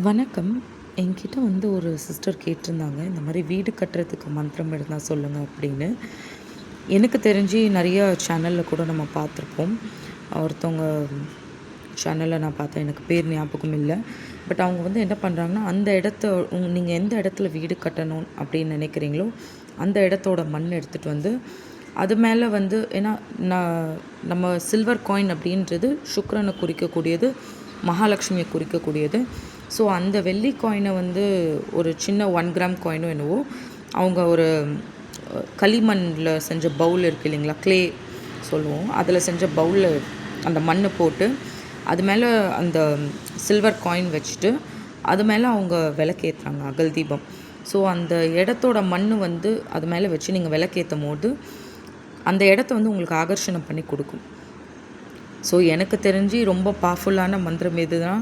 வணக்கம். என்கிட்ட வந்து ஒரு சிஸ்டர் கேட்டிருந்தாங்க. இந்த மாரி வீடு கட்டுறதுக்கு மந்திரம் இருந்தா சொல்லுங்க அப்படின்னு. எனக்கு தெரிஞ்சு நெறைய சேனல்ல கூட நம்ம பார்த்துருப்போம். ஒருத்தவங்க சேனல்ல நான் பார்த்தேன். எனக்கு பேர் ஞாபகம் இல்ல. பட் அவங்க வந்து என்ன பண்றாங்கன்னா, அந்த இடத்த நீங்க எந்த இடத்துல வீடு கட்டணும் அப்படின்னு நினைக்கிறீங்களோ, அந்த இடத்தோட மண் எடுத்துட்டு வந்து, அது மேல வந்து ஏன்னா நான் நம்ம சில்வர் காயின் அப்படின்றது சுக்கிரன குறிக்கக்கூடியது, மகாலட்சுமிய குறிக்கக்கூடியது. ஸோ அந்த வெள்ளி காயினை வந்து ஒரு சின்ன 1 கிராம் காயினோ என்னவோ அவங்க ஒரு களிமண்ணில் செஞ்ச பவுல் இருக்குது இல்லைங்களா, க்ளே சொல்லுவோம், அதில் செஞ்ச பவுலில் அந்த மண் போட்டு அது மேலே அந்த சில்வர் காயின் வச்சுட்டு அது மேலே அவங்க விளக்கேற்றுறாங்க அகல் தீபம். ஸோ அந்த இடத்தோட மண் வந்து அது மேலே வச்சு நீங்கள் விளக்கேற்றும் போது அந்த இடத்த வந்து உங்களுக்கு ஆகர்ஷணம் பண்ணி கொடுக்கும். ஸோ எனக்கு தெரிஞ்சு ரொம்ப பவர்ஃபுல்லான மந்திரம் எதுனா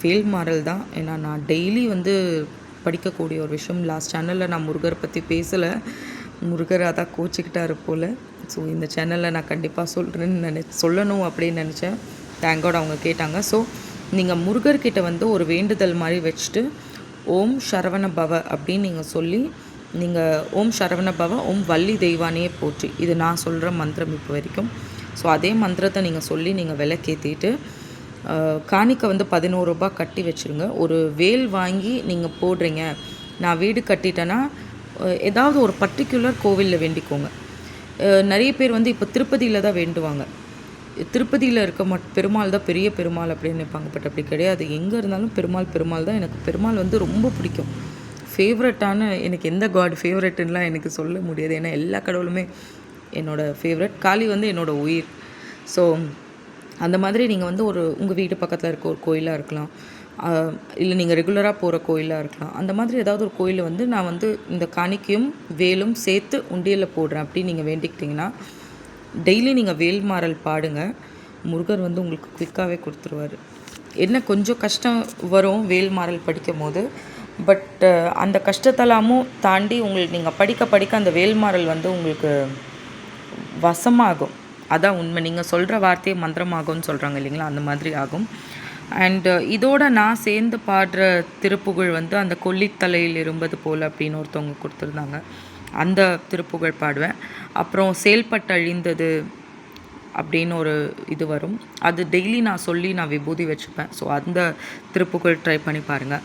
வேல்மாறல் தான். ஏன்னா நான் டெய்லி வந்து படிக்கக்கூடிய ஒரு விஷயம். லாஸ்ட் சேனலில் நான் முருகரை பற்றி பேசலை, முருகர் அதான் கோச்சிக்கிட்டாரு போல். ஸோ இந்த சேனலில் நான் கண்டிப்பாக சொல்லணும் அப்படின்னு நினச்சேன். தேங்க் காட் அவங்க கேட்டாங்க. ஸோ நீங்கள் முருகர்கிட்ட வந்து ஒரு வேண்டுதல் மாதிரி வச்சுட்டு ஓம் சரவண பவ அப்படின்னு நீங்கள் சொல்லி, நீங்கள் ஓம் சரவண பவ ஓம் வள்ளி தெய்வானையே போற்றி, இது நான் சொல்கிற மந்திரம் இப்போ வரைக்கும். ஸோ அதே மந்திரத்தை நீங்கள் சொல்லி நீங்கள் விளக்கேற்றிட்டு காணிக்கை வந்து 11 ரூபாய் கட்டி வச்சுருங்க. ஒரு வேல் வாங்கி நீங்கள் போடுறீங்க, நான் வீடு கட்டிட்டேன்னா ஏதாவது ஒரு பர்டிகுலர் கோவிலில் வேண்டிக்கோங்க. நிறைய பேர் வந்து இப்போ திருப்பதியில் தான் வேண்டுவாங்க. திருப்பதியில் இருக்க பெருமாள் தான் பெரிய பெருமாள் அப்படின்னு நினைப்பாங்க. பட் அப்படி கிடையாது. எங்கே இருந்தாலும் பெருமாள் தான். எனக்கு பெருமாள் வந்து ரொம்ப பிடிக்கும். ஃபேவரட்டான, எனக்கு எந்த காட் ஃபேவரட்டுன்னெலாம் எனக்கு சொல்ல முடியாது. ஏன்னா எல்லா கடவுளுமே என்னோடய ஃபேவரட். காளி வந்து என்னோடய உயிர். ஸோ அந்த மாதிரி நீங்கள் வந்து உங்கள் வீட்டு பக்கத்தில் இருக்க ஒரு கோயிலாக இருக்கலாம், இல்லை நீங்கள் ரெகுலராக போகிற கோயிலாக இருக்கலாம். அந்த மாதிரி ஏதாவது ஒரு கோயிலில் வந்து நான் வந்து இந்த காணிக்கையும் வேலும் சேர்த்து உண்டியலில் போடுறேன் அப்படின்னு நீங்கள் வேண்டிக்கிட்டிங்கன்னா, டெய்லி நீங்கள் வேல்மாறல் பாடுங்க. முருகர் வந்து உங்களுக்கு குயிக்காகவே கொடுத்துருவார். என்ன கொஞ்சம் கஷ்டம் வரும் வேல்மாறல் படிக்கும் போது, பட் அந்த கஷ்டத்தெல்லாமும் தாண்டி நீங்கள் படிக்க அந்த வேல்மாறல் வந்து உங்களுக்கு வசமாகும். அதான் உண்மை. நீங்கள் சொல்கிற வார்த்தையை மந்திரமாகும்னு சொல்கிறாங்க இல்லைங்களா, அந்த மாதிரி ஆகும். அண்டு இதோட நான் சேர்ந்து பாடுற திருப்புகழ் வந்து அந்த கொல்லித்தலையில் இரும்பது போல் அப்படின்னு ஒருத்தவங்க கொடுத்துருந்தாங்க. அந்த திருப்புகழ் பாடுவேன். அப்புறம் செயல்பட்டு அழிந்தது அப்படின்னு ஒரு இது வரும். அது டெய்லி நான் சொல்லி நான் விபூதி வச்சுப்பேன். ஸோ அந்த திருப்புகழ் ட்ரை பண்ணி பாருங்கள்.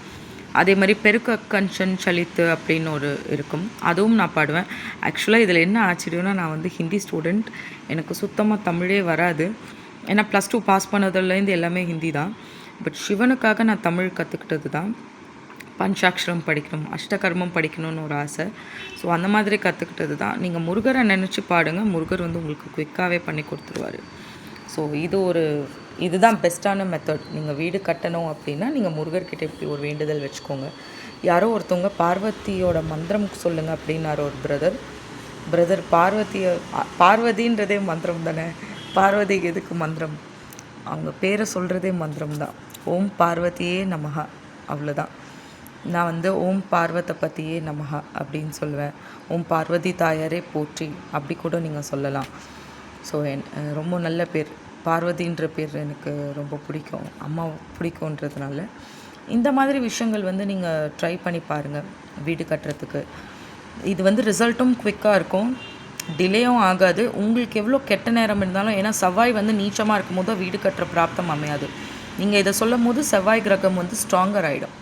அதே மாதிரி பெருக்க கஞ்சன் சலித்து அப்படின்னு ஒரு இருக்கும், அதுவும் நான் பாடுவேன். ஆக்சுவலாக இதில் என்ன ஆச்சரியம்னா, நான் வந்து ஹிந்தி ஸ்டூடெண்ட், எனக்கு சுத்தமாக தமிழே வராது. ஏன்னா +2 பாஸ் பண்ணதுலேருந்து எல்லாமே ஹிந்தி தான். பட் சிவனுக்காக நான் தமிழ் கற்றுக்கிட்டது தான். பஞ்சாட்சரம் படிக்கணும், அஷ்டகர்மம் படிக்கணும்னு ஒரு ஆசை. ஸோ அந்த மாதிரி கற்றுக்கிட்டது தான். நீங்கள் முருகரை நினச்சி பாடுங்க, முருகர் வந்து உங்களுக்கு குயிக்காகவே பண்ணி கொடுத்துருவார். ஸோ இதுதான் பெஸ்ட்டான மெத்தட். நீங்கள் வீடு கட்டணும் அப்படின்னா நீங்கள் முருகர்கிட்ட இப்படி ஒரு வேண்டுதல் வச்சுக்கோங்க. யாரோ ஒருத்தவங்க பார்வதியோட மந்திரம் சொல்லுங்கள் அப்படின்னாரு ஒரு பிரதர். பார்வதின்றதே மந்திரம் தானே, பார்வதிக்கு எதுக்கு மந்திரம்? அவங்க பேரை சொல்கிறதே மந்திரம் தான். ஓம் பார்வதியே நமஹா, அவ்வளோதான். நான் வந்து ஓம் பார்வத்தை பற்றியே நமஹா அப்படின்னு சொல்லுவேன். ஓம் பார்வதி தாயாரே போற்றி அப்படி கூட நீங்கள் சொல்லலாம். ஸோ ரொம்ப நல்ல பேர். பார்வதின்ற பேர் எனக்கு ரொம்ப பிடிக்கும், அம்மா பிடிக்குன்றதுனால. இந்த மாதிரி விஷயங்கள் வந்து நீங்கள் ட்ரை பண்ணி பாருங்கள் வீடு கட்டுறதுக்கு. இது வந்து ரிசல்ட்டும் குவிக்காக இருக்கும், டிலேயும் ஆகாது. உங்களுக்கு எவ்வளோ கெட்ட நேரம் இருந்தாலும், ஏன்னா செவ்வாய் வந்து நீச்சமாக இருக்கும் போது வீடு கட்டுற பிராப்தம் அமையாது. நீங்கள் இதை சொல்லும் போது செவ்வாய் கிரகம் வந்து ஸ்ட்ராங்கர் ஆகிடும்.